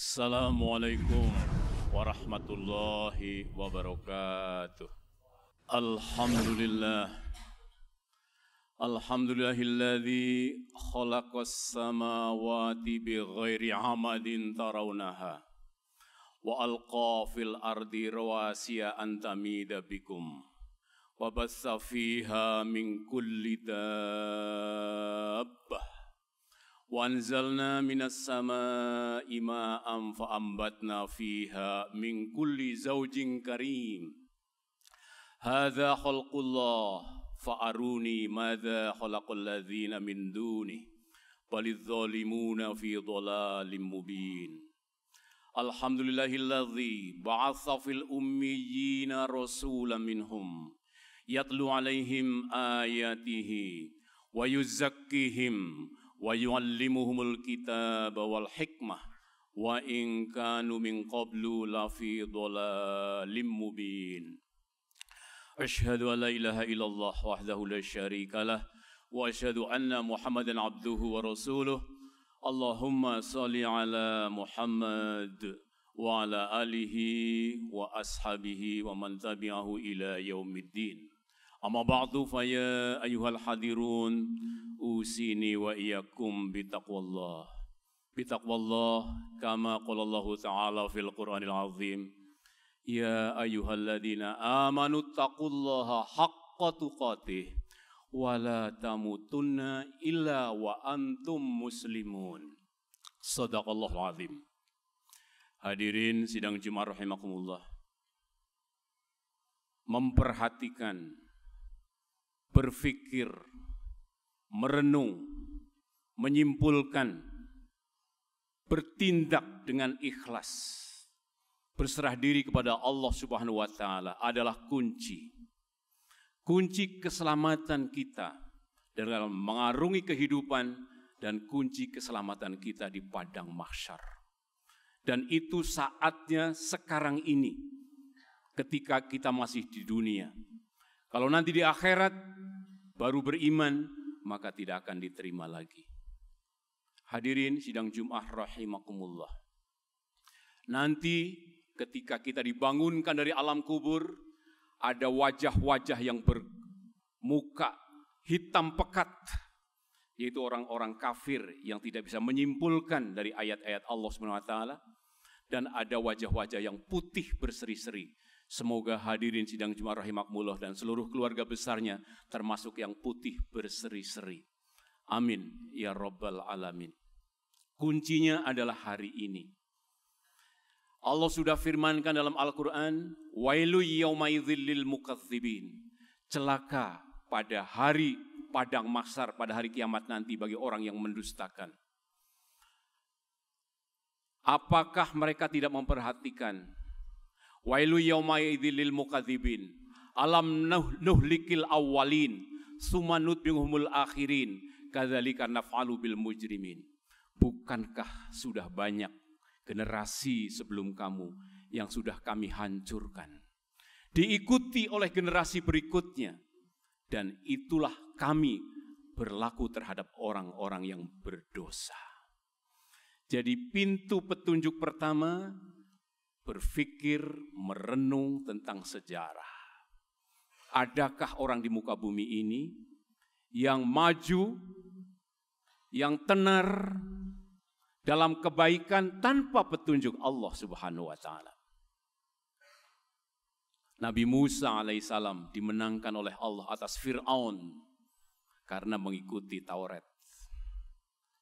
Assalamualaikum warahmatullahi wabarakatuh. Alhamdulillah. Alhamdulillahilladzi khalaqas samawati bighairi amadin tarawnaha wa alqa fil ardi rawasiya an tamida bikum wa bassa fiha min kulli dabbah wa anzalna minas samaa'i ma'an fa ambatna fiha min kulli zawjin karim. Hadza khalqullah fa aruni madza khalaqal ladzina min duni balidz zalimuna fi dhalalim mubin. Alhamdulillahilladzi ba'atsa fil ummiyina rasulan minhum yatlu alaihim ayatihi wa yuzakkihim wa yu'allimuhumul kitaba wal hikmah wa in kanu min qablu lafi dhalalim mubin. Asyhadu an la ilaha illallah wahdahu la syarika lah wa asyhadu anna Muhammadan abduhu wa rasuluh. Allahumma shalli ala Muhammad wa ala alihi wa ashabihi wa man tabi'ahu ila yaumiddin. Amma ba'du fa ya ayyuhal hadirun usini wa iyyakum bitaqwallah. Bitaqwallah kama qala Allah Ta'ala fil Qur'anil Azim. Ya ayyuhalladzina amanu taqullaha haqqa tuqatih wa la tamutunna illa wa antum muslimun. Shadaqallahul azim. Hadirin sidang Jumat rahimakumullah. Memperhatikan, berfikir, merenung, menyimpulkan, bertindak dengan ikhlas, berserah diri kepada Allah Subhanahu wa Ta'ala adalah kunci keselamatan kita dalam mengarungi kehidupan dan kunci keselamatan kita di padang mahsyar. Dan itu saatnya sekarang ini ketika kita masih di dunia. Kalau nanti di akhirat baru beriman, maka tidak akan diterima lagi. Hadirin sidang Jumat rahimakumullah. Nanti ketika kita dibangunkan dari alam kubur, ada wajah-wajah yang bermuka hitam pekat, yaitu orang-orang kafir yang tidak bisa menyimpulkan dari ayat-ayat Allah SWT, dan ada wajah-wajah yang putih berseri-seri. Semoga hadirin sidang Jumat rahimakumullah dan seluruh keluarga besarnya termasuk yang putih berseri-seri. Amin ya rabbal alamin. Kuncinya adalah hari ini. Allah sudah firmankan dalam Al-Quran, wailu yauma'idzil lil mukadzibin. Celaka pada hari padang mahsyar, pada hari kiamat nanti bagi orang yang mendustakan. Apakah mereka tidak memperhatikan? Wailu yauma'idzil lil mukadzibin. Alam nuhlikil awwalin summa nutbihumul akhirin kadzalika naf'alu bil mujrimin. Bukankah sudah banyak generasi sebelum kamu yang sudah kami hancurkan, diikuti oleh generasi berikutnya, dan itulah kami berlaku terhadap orang-orang yang berdosa. Jadi pintu petunjuk pertama, berfikir, merenung tentang sejarah. Adakah orang di muka bumi ini yang maju, yang tenar dalam kebaikan tanpa petunjuk Allah Subhanahu wa Ta'ala? Nabi Musa alaihissalam dimenangkan oleh Allah atas Fir'aun karena mengikuti Taurat.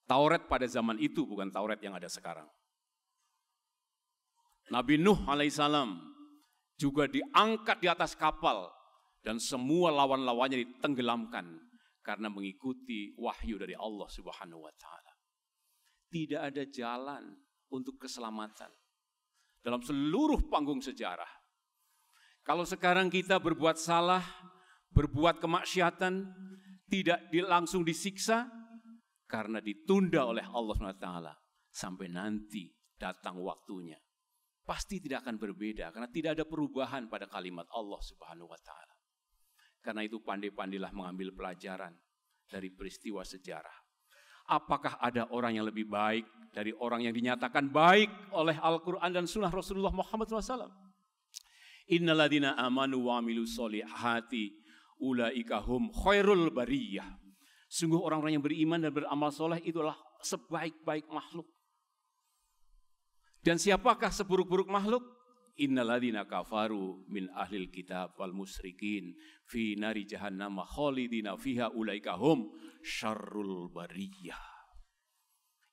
Taurat pada zaman itu bukan Taurat yang ada sekarang. Nabi Nuh alaihissalam juga diangkat di atas kapal dan semua lawan-lawannya ditenggelamkan karena mengikuti wahyu dari Allah Subhanahu wa Ta'ala. Tidak ada jalan untuk keselamatan dalam seluruh panggung sejarah. Kalau sekarang kita berbuat salah, berbuat kemaksiatan, tidak langsung disiksa karena ditunda oleh Allah SWT sampai nanti datang waktunya. Pasti tidak akan berbeda karena tidak ada perubahan pada kalimat Allah Subhanahu wa Ta'ala. Karena itu pandai-pandailah mengambil pelajaran dari peristiwa sejarah. Apakah ada orang yang lebih baik dari orang yang dinyatakan baik oleh Al-Quran dan Sunnah Rasulullah Muhammad SAW? Innalladzina amanu wa amilu solihati ulaika hum khairul bariyah. Sungguh orang-orang yang beriman dan beramal soleh itulah sebaik-baik makhluk. Dan siapakah seburuk-buruk makhluk? Innalladzina kafaru min ahlil kitab wal musyrikin fi nari jahannam khalidina fiha ulaika hum syarrul bariyah.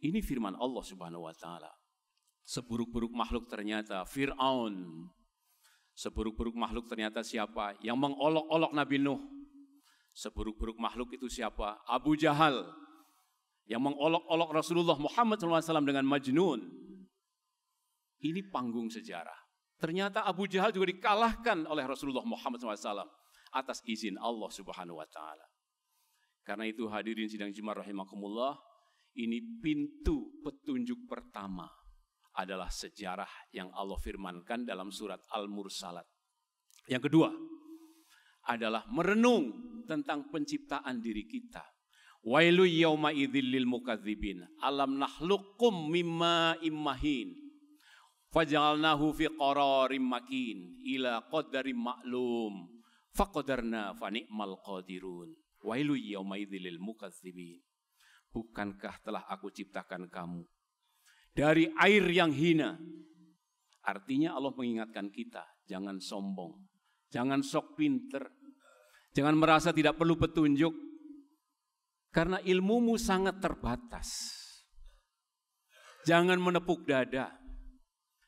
Ini firman Allah Subhanahu wa taala. Seburuk-buruk makhluk ternyata Fir'aun. Seburuk-buruk makhluk ternyata siapa? Yang mengolok-olok Nabi Nuh. Seburuk-buruk makhluk itu siapa? Abu Jahal. Yang mengolok-olok Rasulullah Muhammad SAW dengan Majnun. Ini panggung sejarah. Ternyata Abu Jahal juga dikalahkan oleh Rasulullah Muhammad SAW atas izin Allah Subhanahu wa taala. Karena itu hadirin sidang Jumat rahimakumullah, ini pintu petunjuk pertama adalah sejarah yang Allah firmankan dalam surat Al-Mursalat. Yang kedua adalah merenung tentang penciptaan diri kita. Wailu yauma idzil lil mukadzibin alam nakhluqkum mimma immahin faj'alnahu fi qararim makin ila qadarim ma'lum faqadarna fa ni'mal qadirun. Wailu yauma idzil lil mukadzibin. Bukankah telah aku ciptakan kamu dari air yang hina? Artinya Allah mengingatkan kita, jangan sombong, jangan sok pinter, jangan merasa tidak perlu petunjuk, karena ilmumu sangat terbatas. Jangan menepuk dada,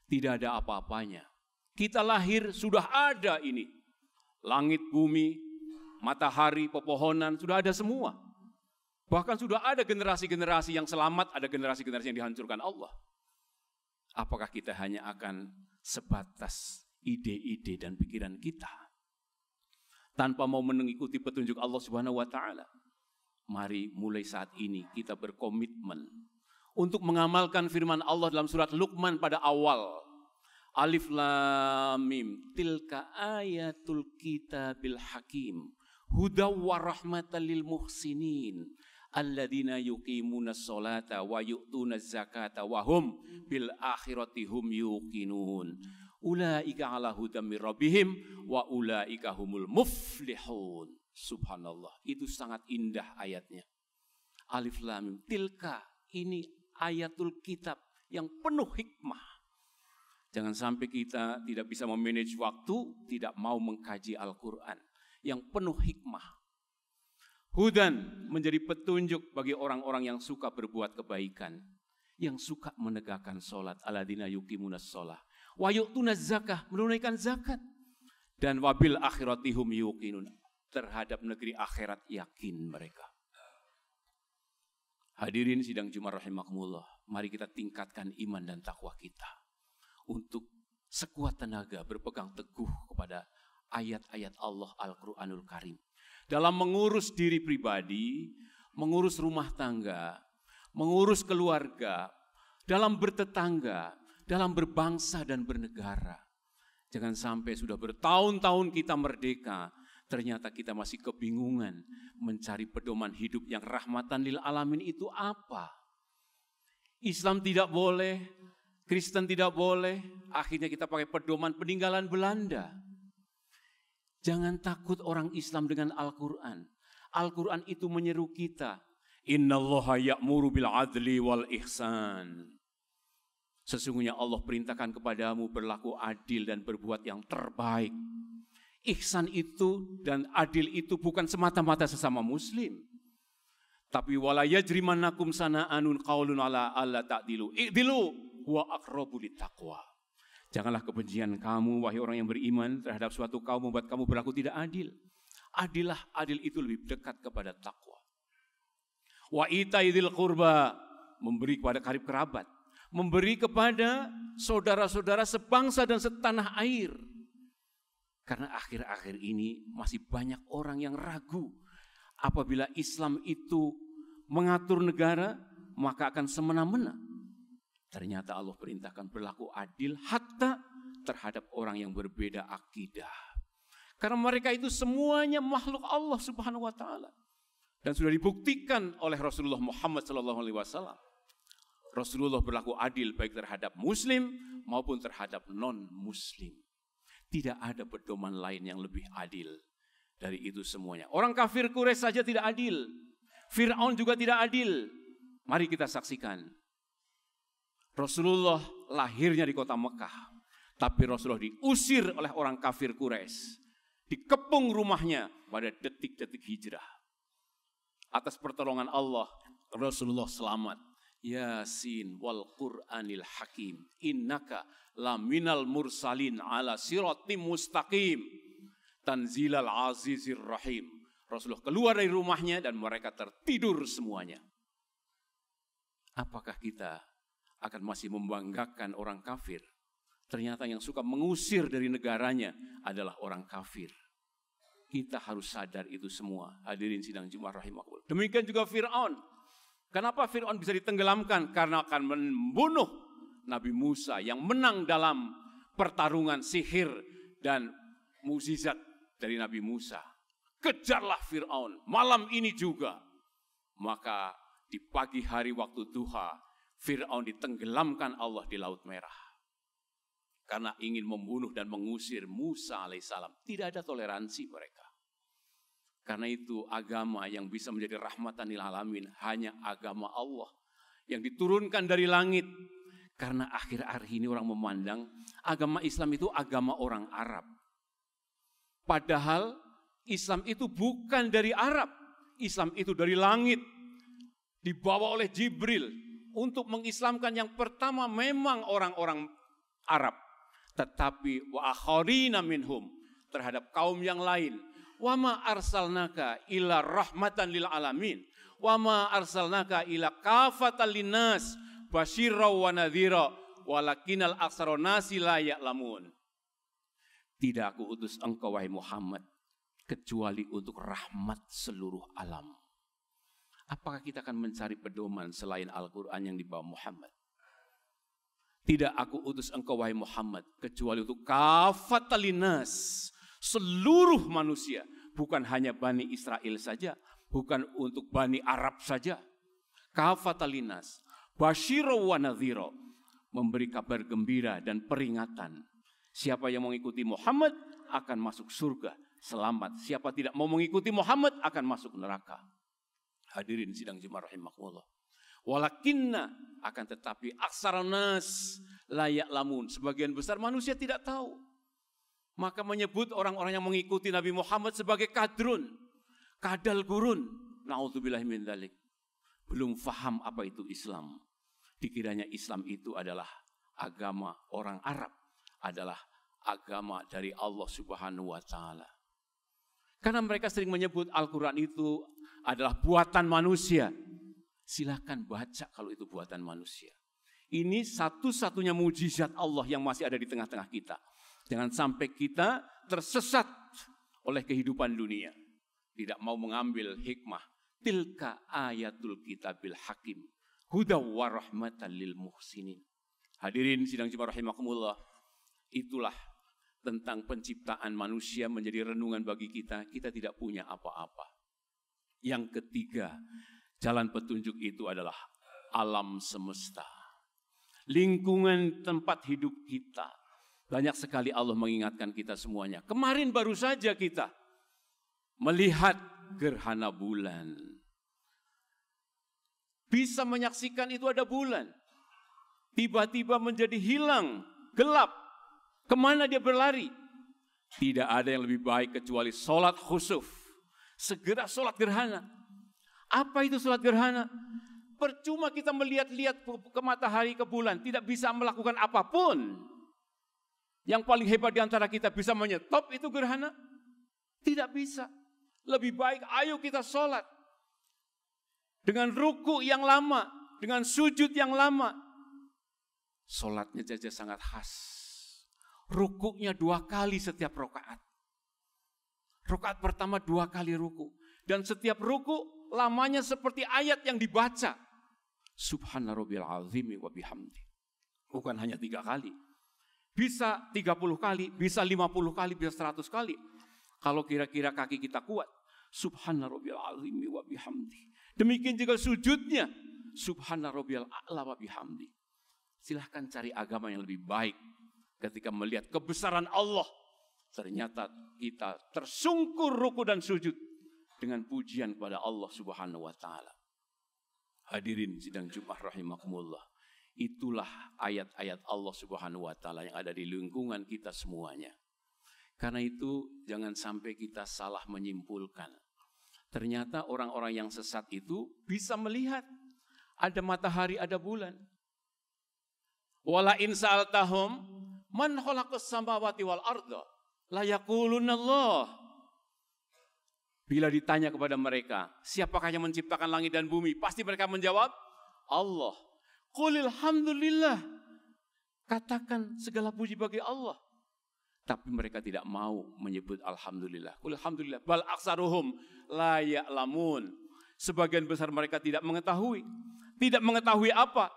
tidak ada apa-apanya. Kita lahir sudah ada ini, langit, bumi, matahari, pepohonan, sudah ada semua. Bahkan sudah ada generasi-generasi yang selamat, ada generasi-generasi yang dihancurkan Allah. Apakah kita hanya akan sebatas ide-ide dan pikiran kita tanpa mau mengikuti petunjuk Allah Subhanahu wa taala? Mari mulai saat ini kita berkomitmen untuk mengamalkan firman Allah dalam surat Luqman pada awal. Alif lam mim tilka ayatul kitabil hakim hudaw wa rahmatan lil muhsinin alladzina yuqimunas sholata wa yu'tunaz zakata wa hum bil akhirati hum yuqinun ulaika ala hudam mir rabbihim wa ulaika humul muflihun. Subhanallah, itu sangat indah ayatnya. Alif lam mim tilka, ini ayatul kitab yang penuh hikmah. Jangan sampai kita tidak bisa memanage waktu, tidak mau mengkaji Al-Quran yang penuh hikmah. Hudan menjadi petunjuk bagi orang-orang yang suka berbuat kebaikan, yang suka menegakkan sholat. Alladzina yuqimunas sholah wa yu'tunaz zakah, menunaikan zakat. Dan wabil akhiratihum yuqinun, terhadap negeri akhirat yakin mereka. Hadirin sidang Jumat rahimakumullah, mari kita tingkatkan iman dan takwa kita untuk sekuat tenaga berpegang teguh kepada ayat-ayat Allah Al-Quranul Karim. Dalam mengurus diri pribadi, mengurus rumah tangga, mengurus keluarga, dalam bertetangga, dalam berbangsa dan bernegara. Jangan sampai sudah bertahun-tahun kita merdeka, ternyata kita masih kebingungan mencari pedoman hidup yang rahmatan lil alamin itu apa. Islam tidak boleh, Kristen tidak boleh, akhirnya kita pakai pedoman peninggalan Belanda. Jangan takut orang Islam dengan Al-Quran. Al-Quran itu menyeru kita. Innallaha ya'muru bil adli wal ihsan. Sesungguhnya Allah perintahkan kepadamu berlaku adil dan berbuat yang terbaik. Ihsan itu dan adil itu bukan semata-mata sesama muslim. Tapi wala yajrimannakum sana'anun qaulun ala alla ta'dilu. I'dilu wa aqrabu littaqwa. Janganlah kebencian kamu wahai orang yang beriman terhadap suatu kaum membuat kamu berlaku tidak adil. Adillah, adil itu lebih dekat kepada takwa. Wa itaidil qurba, memberi kepada karib kerabat, memberi kepada saudara-saudara sebangsa dan setanah air. Karena akhir-akhir ini masih banyak orang yang ragu apabila Islam itu mengatur negara maka akan semena-mena. Ternyata Allah perintahkan berlaku adil hatta terhadap orang yang berbeda akidah. Karena mereka itu semuanya makhluk Allah Subhanahu wa taala. Dan sudah dibuktikan oleh Rasulullah Muhammad SAW. Rasulullah berlaku adil baik terhadap muslim maupun terhadap non-muslim. Tidak ada pedoman lain yang lebih adil dari itu semuanya. Orang kafir Quraisy saja tidak adil. Fir'aun juga tidak adil. Mari kita saksikan. Rasulullah lahirnya di kota Mekah. Tapi Rasulullah diusir oleh orang kafir Quraisy. Dikepung rumahnya pada detik-detik hijrah. Atas pertolongan Allah, Rasulullah selamat. Yasin wal Qur'anil Hakim. Innaka laminal mursalin ala siratim mustaqim. Tanzilal azizir rahim. Rasulullah keluar dari rumahnya dan mereka tertidur semuanya. Apakah kita akan masih membanggakan orang kafir? Ternyata yang suka mengusir dari negaranya adalah orang kafir. Kita harus sadar itu semua. Hadirin sidang Jumat rahimakumullah. Demikian juga Fir'aun. Kenapa Fir'aun bisa ditenggelamkan? Karena akan membunuh Nabi Musa yang menang dalam pertarungan sihir dan mukjizat dari Nabi Musa. Kejarlah Fir'aun malam ini juga. Maka di pagi hari waktu duha, Fir'aun ditenggelamkan Allah di Laut Merah. Karena ingin membunuh dan mengusir Musa alaihissalam. Tidak ada toleransi mereka. Karena itu agama yang bisa menjadi rahmatan lil alamin hanya agama Allah. Yang diturunkan dari langit. Karena akhir-akhir ini orang memandang agama Islam itu agama orang Arab. Padahal Islam itu bukan dari Arab. Islam itu dari langit. Dibawa oleh Jibril. Untuk mengislamkan yang pertama memang orang-orang Arab. Tetapi wa akharina minhum. Terhadap kaum yang lain. Wa ma arsalnaka ila rahmatan lil alamin. Wa ma arsalnaka ila kafatan linnas basyirra wa nadhira walakinal aktsara nasi la ya'lamun. Tidak aku utus engkau wahai Muhammad kecuali untuk rahmat seluruh alam. Apakah kita akan mencari pedoman selain Al-Qur'an yang dibawa Muhammad? Tidak aku utus engkau wahai Muhammad kecuali untuk kafatan linnas. Seluruh manusia, bukan hanya Bani Israel saja, bukan untuk Bani Arab saja. Kafatalinas, basyira wa nadhira, memberi kabar gembira dan peringatan. Siapa yang mengikuti Muhammad akan masuk surga, selamat. Siapa tidak mau mengikuti Muhammad akan masuk neraka. Hadirin sidang Jumat rahimakumullah. Walakinna, akan tetapi aksaranas layak lamun. Sebagian besar manusia tidak tahu. Maka menyebut orang-orang yang mengikuti Nabi Muhammad sebagai kadrun, kadal gurun. Na'udzubillahi min dzalik. Belum faham apa itu Islam. Dikiranya Islam itu adalah agama orang Arab, adalah agama dari Allah Subhanahu wa taala. Karena mereka sering menyebut Al-Qur'an itu adalah buatan manusia. Silakan baca kalau itu buatan manusia. Ini satu-satunya mukjizat Allah yang masih ada di tengah-tengah kita. Jangan sampai kita tersesat oleh kehidupan dunia. Tidak mau mengambil hikmah. Tilka ayatul kitabil hakim. Hudaw wa rahmatan lil muhsinin. Hadirin sidang Jumat rahimakumullah. Itulah tentang penciptaan manusia menjadi renungan bagi kita. Kita tidak punya apa-apa. Yang ketiga, jalan petunjuk itu adalah alam semesta. Lingkungan tempat hidup kita. Banyak sekali Allah mengingatkan kita semuanya. Kemarin baru saja kita melihat gerhana bulan. Bisa menyaksikan itu ada bulan. Tiba-tiba menjadi hilang, gelap. Kemana dia berlari? Tidak ada yang lebih baik kecuali sholat khusuf. Segera sholat gerhana. Apa itu sholat gerhana? Percuma kita melihat-lihat ke matahari, ke bulan. Tidak bisa melakukan apapun. Yang paling hebat di antara kita bisa menyetop itu gerhana? Tidak bisa. Lebih baik ayo kita sholat. Dengan ruku yang lama. Dengan sujud yang lama. Sholatnya saja sangat khas. Rukuknya 2 kali setiap rakaat. Rakaat pertama 2 kali ruku. Dan setiap ruku lamanya seperti ayat yang dibaca. Subhana rabbil azimi wa bihamdi. Bukan hanya 3 kali. Bisa 30 kali, bisa 50 kali, bisa 100 kali. Kalau kira-kira kaki kita kuat. Subhana rabbiyal azim wa bihamdi. Demikian juga sujudnya. Subhana rabbiyal a'la wa bihamdi. Silahkan cari agama yang lebih baik. Ketika melihat kebesaran Allah, ternyata kita tersungkur ruku dan sujud dengan pujian kepada Allah Subhanahu wa taala. Hadirin sidang Jumat rahimakumullah. Itulah ayat-ayat Allah Subhanahu wa taala yang ada di lingkungan kita semuanya. Karena itu jangan sampai kita salah menyimpulkan. Ternyata orang-orang yang sesat itu bisa melihat ada matahari, ada bulan. Wala in sa'altahum man khalaqas samawati wal arda la yaquluna Allah. Bila ditanya kepada mereka, siapakah yang menciptakan langit dan bumi? Pasti mereka menjawab, Allah. Qulil hamdulillah. Katakan segala puji bagi Allah. Tapi mereka tidak mau menyebut alhamdulillah. Qul alhamdulillah. Bal aksaruhum la ya'lamun. Sebagian besar mereka tidak mengetahui. Tidak mengetahui apa?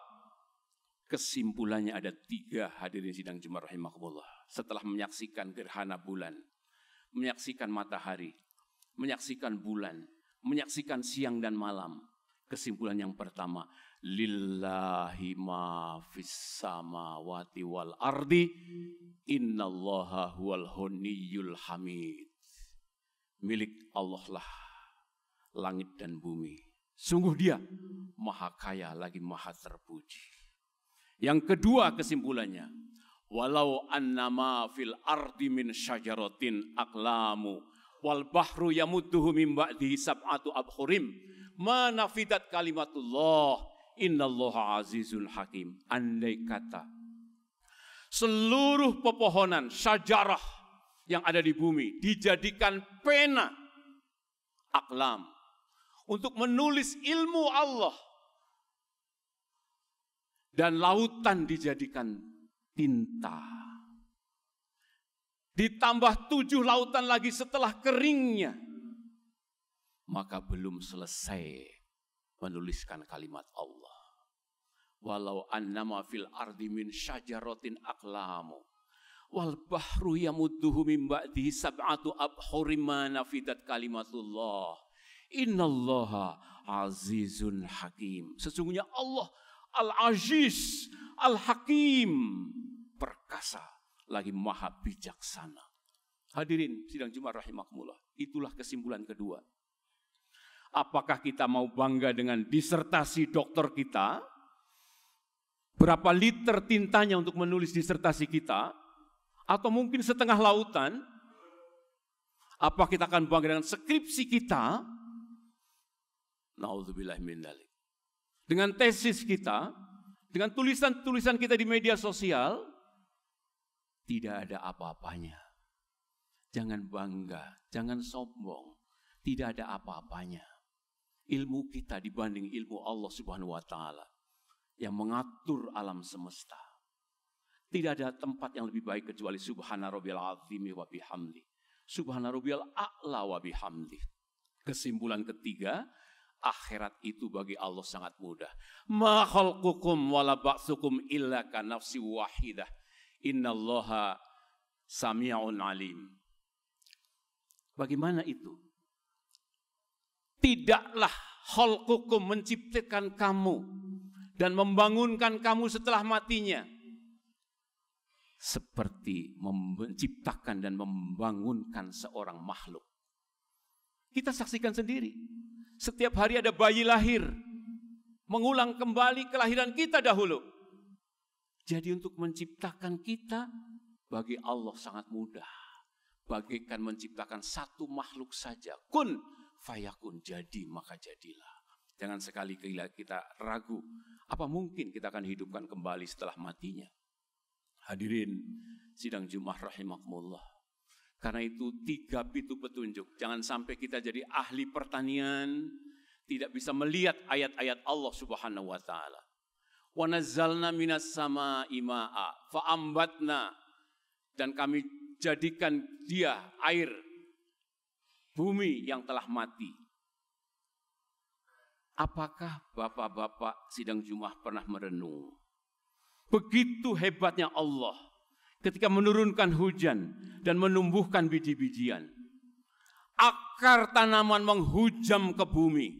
Kesimpulannya ada 3 hadirin sidang Jumat rahimakumullah. Setelah menyaksikan gerhana bulan, menyaksikan matahari, menyaksikan bulan, menyaksikan siang dan malam. Kesimpulan yang pertama, lillahi ma fis samawati wal ardi innallaha huwal ghaniyyul hamid. Milik Allah lah langit dan bumi. Sungguh Dia maha kaya lagi maha terpuji. Yang kedua kesimpulannya, walau annama fil ardi min syajaratin aqlamu wal bahru yamudduhu min ba'dihi sab'atu abhurim ma nafidat kalimatullah innallaha azizun hakim. Andai kata seluruh pepohonan syajarah yang ada di bumi dijadikan pena aqlam untuk menulis ilmu Allah, dan lautan dijadikan tinta, ditambah 7 lautan lagi setelah keringnya, maka belum selesai menuliskan kalimat Allah. Walau annama fil ardi min syajaratin aqlamu wal bahru yamudduhu min ba'dihi sab'atu abhurim ma nafidat kalimatullah innallaha azizun hakim. Sesungguhnya Allah Al-Aziz, Al-Hakim, perkasa lagi maha bijaksana. Hadirin sidang Jumat rahimakumullah. Itulah kesimpulan kedua. Apakah kita mau bangga dengan disertasi doktor kita? Berapa liter tintanya untuk menulis disertasi kita? Atau mungkin setengah lautan? Apa kita akan bangga dengan skripsi kita? Na'udzubillah min dzalik. Dengan tesis kita, dengan tulisan-tulisan kita di media sosial, tidak ada apa-apanya. Jangan bangga, jangan sombong. Tidak ada apa-apanya. Ilmu kita dibanding ilmu Allah Subhanahu wa taala yang mengatur alam semesta. Tidak ada tempat yang lebih baik kecuali Subhana rabbiyal azim wa bihamdi. Subhana rabbiyal a'la wa bihamdi. Kesimpulan ketiga, akhirat itu bagi Allah sangat mudah. Ma khalqukum wala ba'tsukum illa ka nafsi wahidah. Innallaha sami'un alim. Bagaimana itu? Tidaklah khalqukum menciptakan kamu dan membangunkan kamu setelah matinya seperti menciptakan dan membangunkan seorang makhluk. Kita saksikan sendiri. Setiap hari ada bayi lahir, mengulang kembali kelahiran kita dahulu. Jadi untuk menciptakan kita, bagi Allah sangat mudah. Bagaikan menciptakan satu makhluk saja. Kun fayakun, jadi maka jadilah. Jangan sekali kita ragu, apa mungkin kita akan hidupkan kembali setelah matinya. Hadirin sidang Jumat rahimakumullah. Karena itu 3 pintu petunjuk. Jangan sampai kita jadi ahli pertanian, tidak bisa melihat ayat-ayat Allah Subhanahu wa taala. Wa nazzalna minas samaa'i maa'a fa'ambatna, dan kami jadikan dia air bumi yang telah mati. Apakah bapak-bapak sidang Jumat pernah merenung? Begitu hebatnya Allah ketika menurunkan hujan dan menumbuhkan biji-bijian. akar tanaman menghujam ke bumi.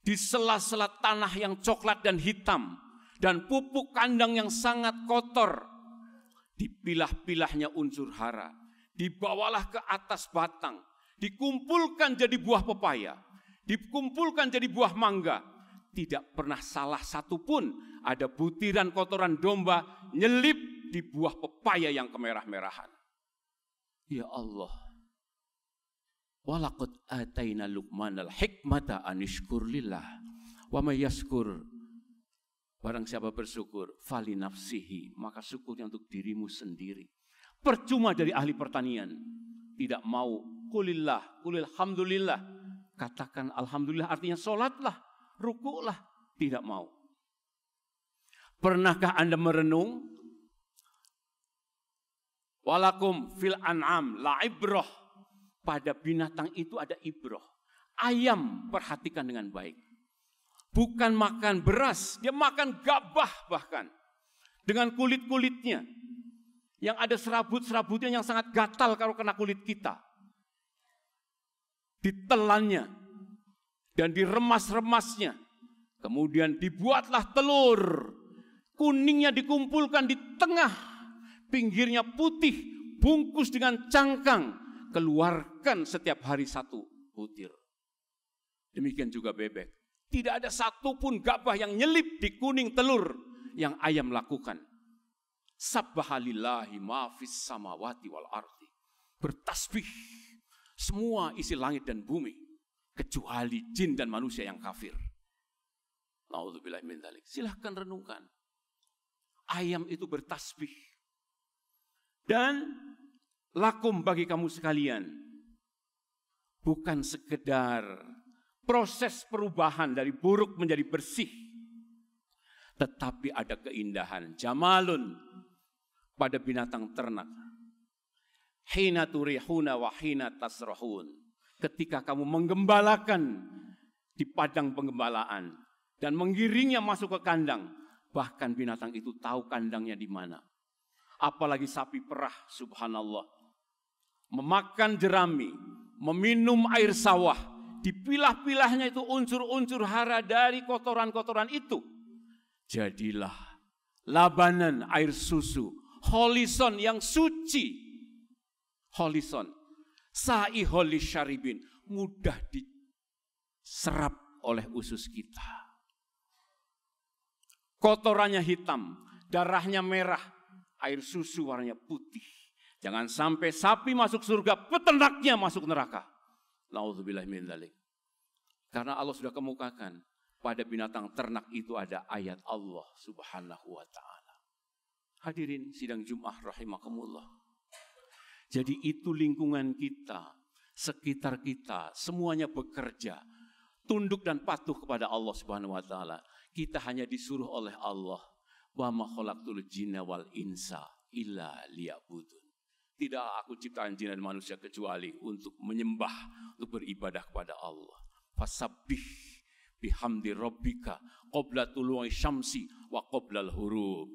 Di sela-sela tanah yang coklat dan hitam, dan pupuk kandang yang sangat kotor, dipilah-pilahnya unsur hara, dibawalah ke atas batang, dikumpulkan jadi buah pepaya, dikumpulkan jadi buah mangga. Tidak pernah salah satupun ada butiran kotoran domba nyelip di buah pepaya yang kemerah-merahan. Ya Allah, walaqad ataina Luqmanal hikmata anishkur lillah wa may yashkur, barang siapa bersyukur fali nafsihi, maka syukurnya untuk dirimu sendiri. Percuma dari ahli pertanian tidak mau qulillah, qulil hamdulillah, katakan alhamdulillah, artinya sholatlah, rukuklah, tidak mau. Pernahkah Anda merenung? Walakum fil an'am la ibrah, pada binatang itu ada ibrah. Ayam perhatikan dengan baik. Bukan makan beras, dia makan gabah bahkan. Dengan kulit-kulitnya. Yang ada serabut-serabutnya yang sangat gatal kalau kena kulit kita. Ditelannya. Dan diremas-remasnya. Kemudian dibuatlah telur. Kuningnya dikumpulkan di tengah. Pinggirnya putih. Bungkus dengan cangkang. Keluarkan setiap hari 1 butir. Demikian juga bebek. Tidak ada satupun gabah yang nyelip di kuning telur yang ayam lakukan. Sabbahalillahi ma fis samawati wal ardi. Bertasbih semua isi langit dan bumi kecuali jin dan manusia yang kafir. Nauzubillahi min dzalik. Silahkan renungkan. Ayam itu bertasbih. Dan lakum bagi kamu sekalian, bukan sekedar proses perubahan dari buruk menjadi bersih, tetapi ada keindahan, jamalun pada binatang ternak. Hina turihuna wa hina tasrahun, ketika kamu menggembalakan di padang penggembalaan dan menggiringnya masuk ke kandang, bahkan binatang itu tahu kandangnya di mana. Apalagi sapi perah, subhanallah, memakan jerami, meminum air sawah, dipilah-pilahnya itu unsur-unsur hara dari kotoran-kotoran itu. Jadilah labanan, air susu, holison yang suci. Holison, sa'i holis syaribin, mudah diserap oleh usus kita. Kotorannya hitam, darahnya merah, air susu warnanya putih. Jangan sampai sapi masuk surga, peternaknya masuk neraka. Nauzubillahi min dzalik. Karena Allah sudah kemukakan, pada binatang ternak itu ada ayat Allah Subhanahu wa ta'ala. Hadirin sidang Jumat rahimakumullah. Jadi itu lingkungan kita, sekitar kita, semuanya bekerja, tunduk dan patuh kepada Allah Subhanahu wa ta'ala. Kita hanya disuruh oleh Allah, wa ma khalaqtul jinna wal insa illa liya'budun. Tidak aku ciptakan jin dan manusia kecuali untuk menyembah, untuk beribadah kepada Allah. Fasabbih bihamdi rabbika qabla tulu'i syamsi wa qabla al-hurub.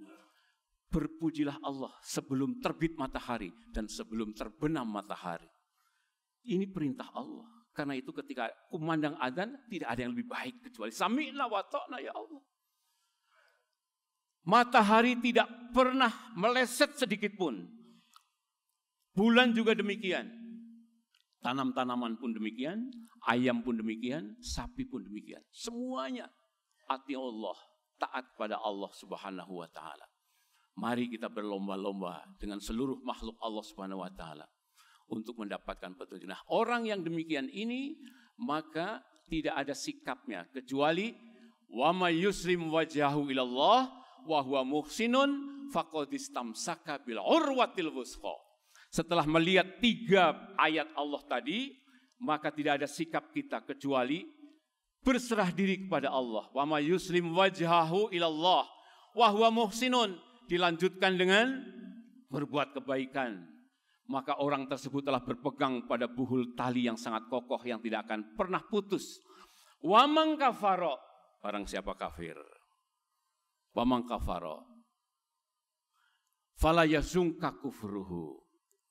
Berpujilah Allah sebelum terbit matahari dan sebelum terbenam matahari. Ini perintah Allah. Karena itu ketika kumandang adzan tidak ada yang lebih baik kecuali sami'na wa ta'na ya Allah. Matahari tidak pernah meleset sedikit pun. Bulan juga demikian. Tanam-tanaman pun demikian, ayam pun demikian, sapi pun demikian. Semuanya ati Allah, taat pada Allah Subhanahu wa ta'ala. Mari kita berlomba-lomba dengan seluruh makhluk Allah Subhanahu wa ta'ala untuk mendapatkan petunjuk. Nah, orang yang demikian ini maka tidak ada sikapnya kecuali wa may yuslim wajhahu ilallah wa huwa muhsinun faqad istamsaka bil urwatil wuthqa. Setelah melihat 3 ayat Allah tadi, maka tidak ada sikap kita kecuali berserah diri kepada Allah. Wa may yuslim wajhahu ilallah wa huwa muhsinun, dilanjutkan dengan berbuat kebaikan. Maka orang tersebut telah berpegang pada buhul tali yang sangat kokoh yang tidak akan pernah putus. Wa man kafara, barang siapa kafir. Wa man kafara fala yazunka kufruhu.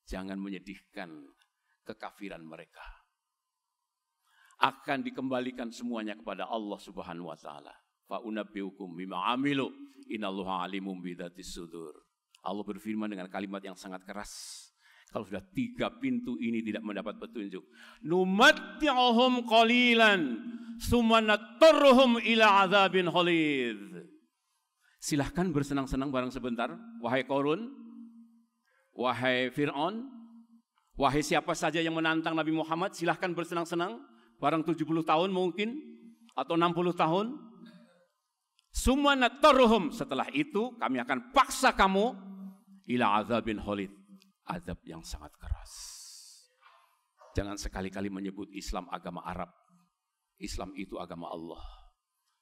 Jangan menyedihkan kekafiran mereka. Akan dikembalikan semuanya kepada Allah Subhanahu wa taala. Fa unabbiukum bima amilu innallaha alimum bidzatis sudur. Allah berfirman dengan kalimat yang sangat keras. Kalau sudah 3 pintu ini tidak mendapat petunjuk, numatti'uhum qalilan tsumma nattarruhum ila adzabin ghalidz. Silahkan bersenang-senang barang sebentar, wahai Qarun, wahai Fir'aun, wahai siapa saja yang menantang Nabi Muhammad, silahkan bersenang-senang, barang 70 tahun mungkin, atau 60 tahun. Tsumma nattarruhum, setelah itu kami akan paksa kamu ila adzabin ghalidz, azab yang sangat keras. Jangan sekali-kali menyebut Islam agama Arab. Islam itu agama Allah.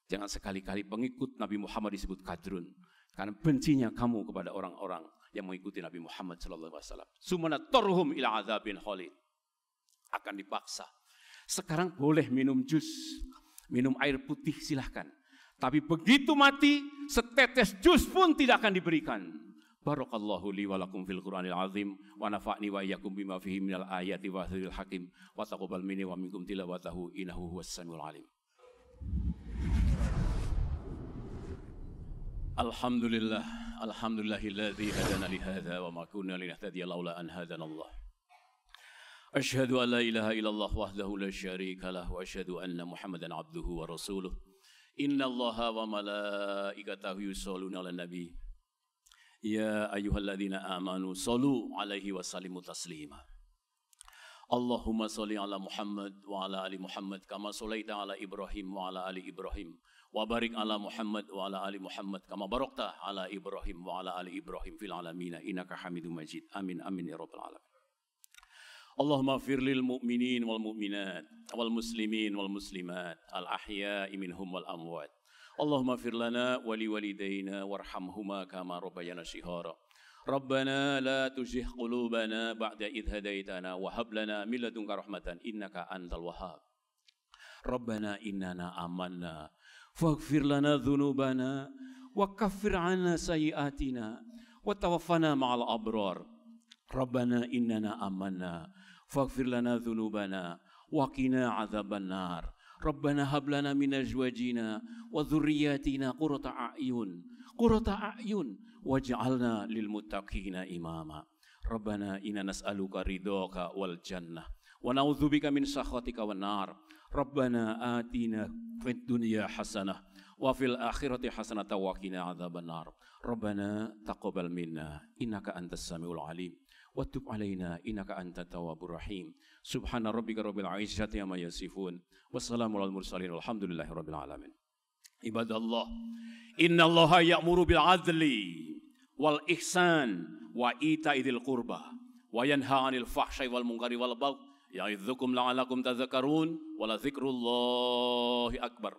Jangan sekali-kali pengikut Nabi Muhammad disebut kadrun, karena bencinya kamu kepada orang-orang yang mengikuti Nabi Muhammad SAW. Sumana torhum ila adzabin ghalidz, akan dipaksa. Sekarang boleh minum jus, minum air putih silahkan. Tapi begitu mati, setetes jus pun tidak akan diberikan. Barakallahu li wa lakum fil Qur'anil azim wa nafa'ni wa iyyakum bima fihi minal ayati wa dzikril hakim wa taqabbal minni wa minkum tilawatahu innahu huwas samiul alim. Alhamdulillah, alhamdulillahilladzi hadana li hadza wa ma kunna linahtadiya laula an hadana Allah. Asyhadu an la ilaha illallah wahdahu la syarika lah wa asyhadu anna Muhammadan abduhu wa rasuluh. Innallaha wa malaikatahu yusholluna 'alan nabi. Ya ayyuhalladzina amanu shallu 'alaihi wa sallimu taslima. Allahumma shalli 'ala Muhammad wa 'ala ali Muhammad kama shallaita 'ala Ibrahim wa 'ala ali Ibrahim. Wa barik ala Muhammad wa ala ali Muhammad kama barakta ala Ibrahim wa ala ali Ibrahim fil alamin innaka Hamidum Majid. Amin amin ya rabbal alamin. Allahumma ighfir lil mu'minin wal mu'minat wal muslimin wal muslimat al ahya'i minhum wal amwat. Allahumma ighfir lana wa li walidayna warhamhuma kama rabbayana shighara. Rabbana la tuzigh qulubana ba'da idh hadaitana wa hab lana min ladunka rahmatan innaka antal wahhab. Rabbana innana amanna faghfir lana dhunubana wa kaffir 'anna sayyi'atina wa tawaffana ma'al abrar. Rabbana innana amanna faghfir lana dhunubana wa qina 'adzaban nar. Rabbana hab lana min azwajina wa dhurriyyatina qurrata a'yun waj'alna lil muttaqina imama. Rabbana inna nas'aluka ridhaka wal jannah wa na'udzubika min sakhatika wan nar. Rabbana atina fid dunya hasanah wa fil akhirati hasanah wa qina adzaban nar. Rabbana taqabbal minna innaka antas samiul alim wa tub alaina innaka antat tawwabur rahim. Subhana rabbika rabbil izzati amma yasifun wassalamu alal mursalin walhamdulillahi rabbil alamin. Ibadallah, innallaha ya'muru bil adli wal ihsan wa ita'idzil qurba wa yanha 'anil fahsya'i wal munkari wal baghi ya'idzukum la'allakum tadhakkarun wa la dzikrullahi akbar.